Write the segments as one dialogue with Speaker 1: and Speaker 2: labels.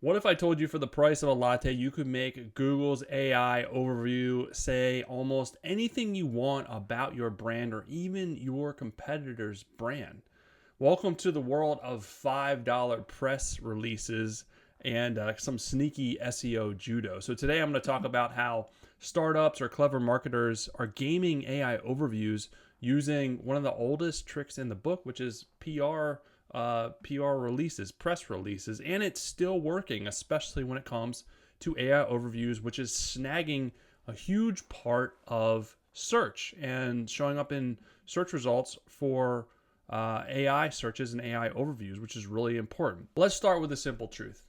Speaker 1: What if I told you for the price of a latte, you could make Google's AI overview say almost anything you want about your brand or even your competitor's brand? Welcome to the world of $5 press releases and some sneaky SEO judo. So, today I'm going to talk about how startups or clever marketers are gaming AI overviews using one of the oldest tricks in the book, which is PR releases, press releases, and it's still working, especially when it comes to AI overviews, which is snagging a huge part of search and showing up in search results for AI searches and AI overviews, which is really important. Let's start with a simple truth.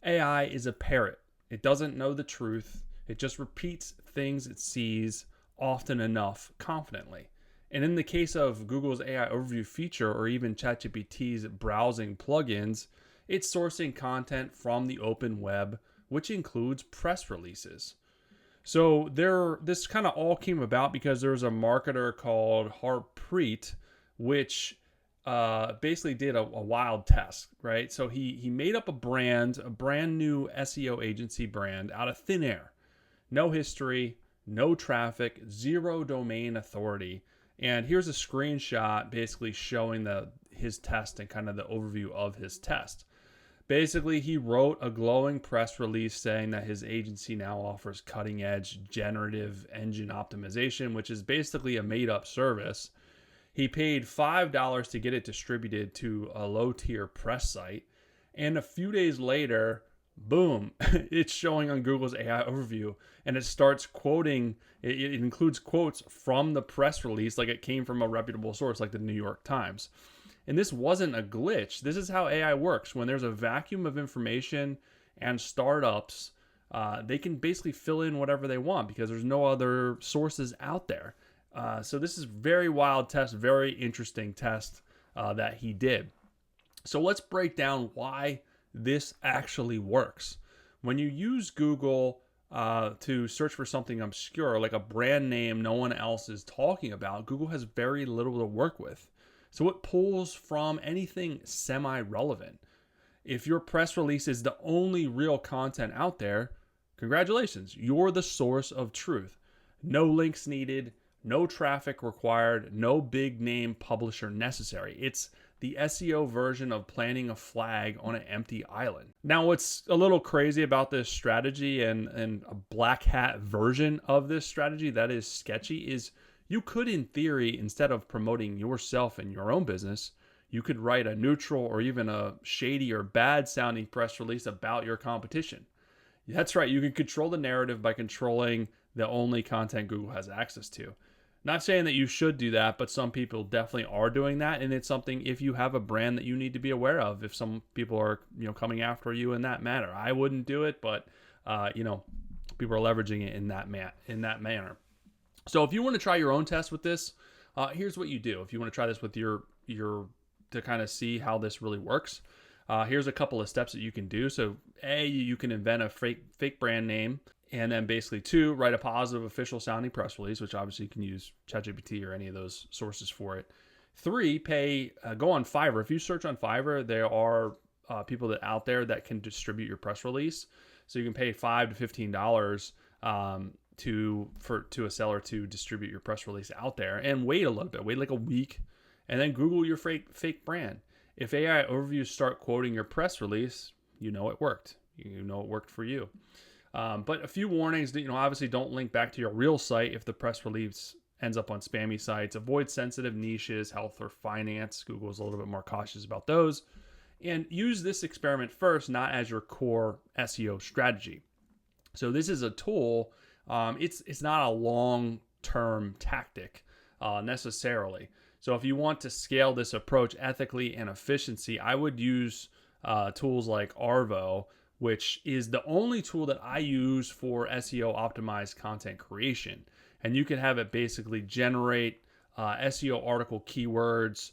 Speaker 1: AI is a parrot. It doesn't know the truth. It just repeats things it sees often enough confidently. And in the case of Google's AI overview feature or even ChatGPT's browsing plugins, it's sourcing content from the open web, which includes press releases. So this kind of all came about because there's a marketer called Harpreet, which basically did a wild test, right? So he made up a brand new SEO agency brand out of thin air. No history, no traffic, zero domain authority. And here's a screenshot basically showing his test and kind of the overview of his test. Basically, he wrote a glowing press release saying that his agency now offers cutting-edge generative engine optimization, which is basically a made-up service. He paid $5 to get it distributed to a low-tier press site. And a few days later, boom, it's showing on Google's AI overview, and it starts quoting, it includes quotes from the press release like it came from a reputable source like the New York Times. And this wasn't a glitch. This is how AI works. When there's a vacuum of information and startups, they can basically fill in whatever they want because there's no other sources out there. So this is very wild test, very interesting test that he did. So let's break down why this actually works. When you use Google to search for something obscure, like a brand name no one else is talking about, Google has very little to work with. So it pulls from anything semi-relevant. If your press release is the only real content out there, congratulations, you're the source of truth. No links needed, no traffic required, no big name publisher necessary. It's the SEO version of planting a flag on an empty island. Now, what's a little crazy about this strategy and a black hat version of this strategy that is sketchy is you could, in theory, instead of promoting yourself and your own business, you could write a neutral or even a shady or bad sounding press release about your competition. That's right, you can control the narrative by controlling the only content Google has access to. Not saying that you should do that, but some people definitely are doing that, and it's something if you have a brand that you need to be aware of. If some people are, coming after you in that manner, I wouldn't do it, but people are leveraging it in that manner. So if you want to try your own test with this, here's what you do. If you want to try this with your to kind of see how this really works, here's a couple of steps that you can do. So A, you can invent a fake brand name. And then basically 2, write a positive official sounding press release, which obviously you can use ChatGPT or any of those sources for it. 3, go on Fiverr. If you search on Fiverr, there are people out there that can distribute your press release. So you can pay $5 to $15 to a seller to distribute your press release out there, and wait a little bit, wait like a week, and then Google your fake brand. If AI overviews start quoting your press release, you know it worked. You know it worked for you. But a few warnings that, obviously don't link back to your real site if the press release ends up on spammy sites. Avoid sensitive niches, health or finance. Google's a little bit more cautious about those. And use this experiment first, not as your core SEO strategy. So this is a tool. It's not a long-term tactic necessarily. So if you want to scale this approach ethically and efficiency, I would use tools like Arvow, which is the only tool that I use for SEO optimized content creation. And you can have it basically generate SEO article keywords,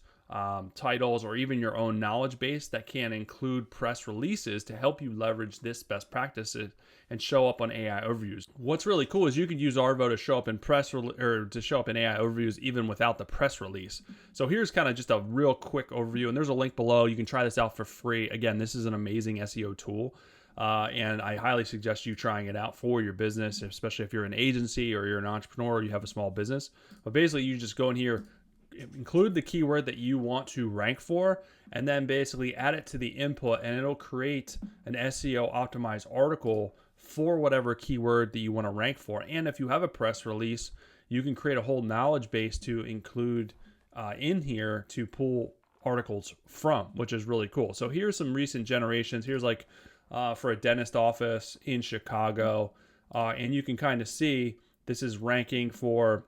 Speaker 1: titles, or even your own knowledge base that can include press releases to help you leverage this best practices and show up on AI overviews. What's really cool is you could use Arvow to show up in to show up in AI overviews even without the press release. So here's kind of just a real quick overview, and there's a link below. You can try this out for free. Again, this is an amazing SEO tool. And I highly suggest you trying it out for your business, especially if you're an agency or you're an entrepreneur or you have a small business. But basically, you just go in here, include the keyword that you want to rank for, and then basically add it to the input, and it'll create an SEO optimized article for whatever keyword that you want to rank for. And if you have a press release, you can create a whole knowledge base to include in here to pull articles from, which is really cool. So here's some recent generations. Here's like for a dentist office in Chicago, and you can kind of see this is ranking for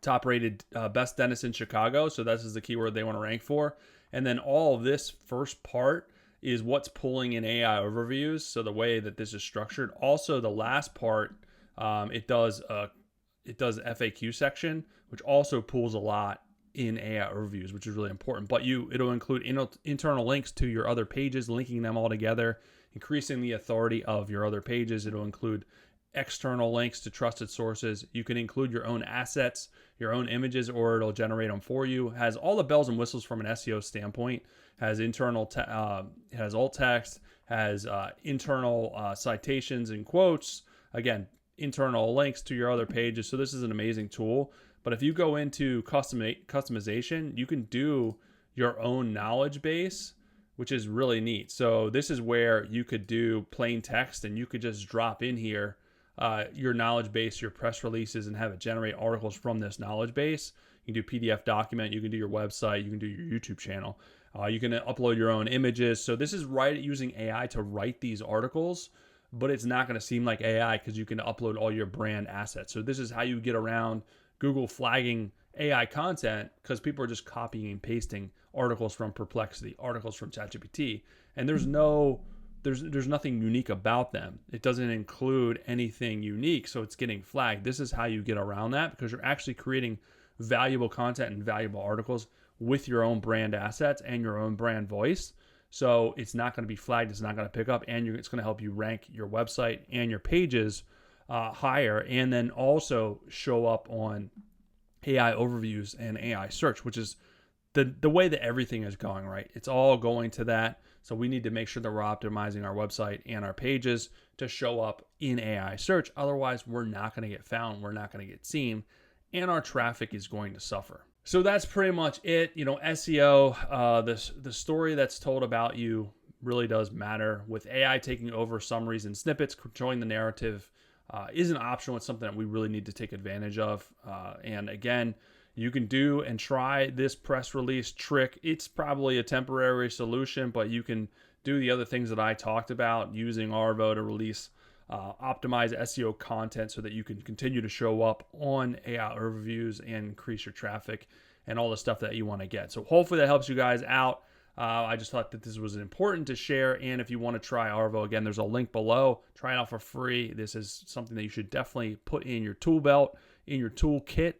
Speaker 1: top rated best dentist in Chicago. So this is the keyword they want to rank for. And then all of this first part is what's pulling in AI overviews. So the way that this is structured. Also, the last part, it does FAQ section, which also pulls a lot in AI overviews, which is really important. But it'll include internal links to your other pages, linking them all together, increasing the authority of your other pages. It'll include external links to trusted sources. You can include your own assets, your own images, or it'll generate them for you. Has all the bells and whistles from an SEO standpoint. Has internal, has alt text, has internal citations and quotes. Again, internal links to your other pages. So this is an amazing tool. But if you go into customization, you can do your own knowledge base, which is really neat. So this is where you could do plain text, and you could just drop in here your knowledge base, your press releases, and have it generate articles from this knowledge base. You can do PDF document, you can do your website, you can do your YouTube channel. You can upload your own images. So this is using AI to write these articles, but it's not going to seem like AI because you can upload all your brand assets. So this is how you get around Google flagging AI content, because people are just copying and pasting articles from Perplexity, articles from ChatGPT, and there's nothing unique about them. It doesn't include anything unique, so it's getting flagged. This is how you get around that, because you're actually creating valuable content and valuable articles with your own brand assets and your own brand voice. So it's not going to be flagged, it's not going to pick up, and it's going to help you rank your website and your pages higher, and then also show up on AI overviews and AI search, which is the way that everything is going, right? It's all going to that. So we need to make sure that we're optimizing our website and our pages to show up in AI search. Otherwise, we're not going to get found, we're not going to get seen, and our traffic is going to suffer. So that's pretty much it. SEO, the story that's told about you really does matter. With AI taking over summaries and snippets, controlling the narrative isn't optional. It's something that we really need to take advantage of. And again, you can do and try this press release trick. It's probably a temporary solution, but you can do the other things that I talked about using Arvow to release optimize SEO content so that you can continue to show up on AI overviews and increase your traffic and all the stuff that you want to get. So hopefully that helps you guys out. I just thought that this was important to share. And if you want to try Arvow, again, there's a link below. Try it out for free. This is something that you should definitely put in your tool belt, in your toolkit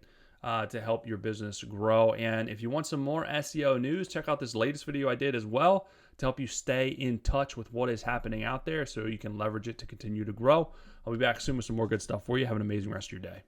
Speaker 1: to help your business grow. And if you want some more SEO news, check out this latest video I did as well to help you stay in touch with what is happening out there so you can leverage it to continue to grow. I'll be back soon with some more good stuff for you. Have an amazing rest of your day.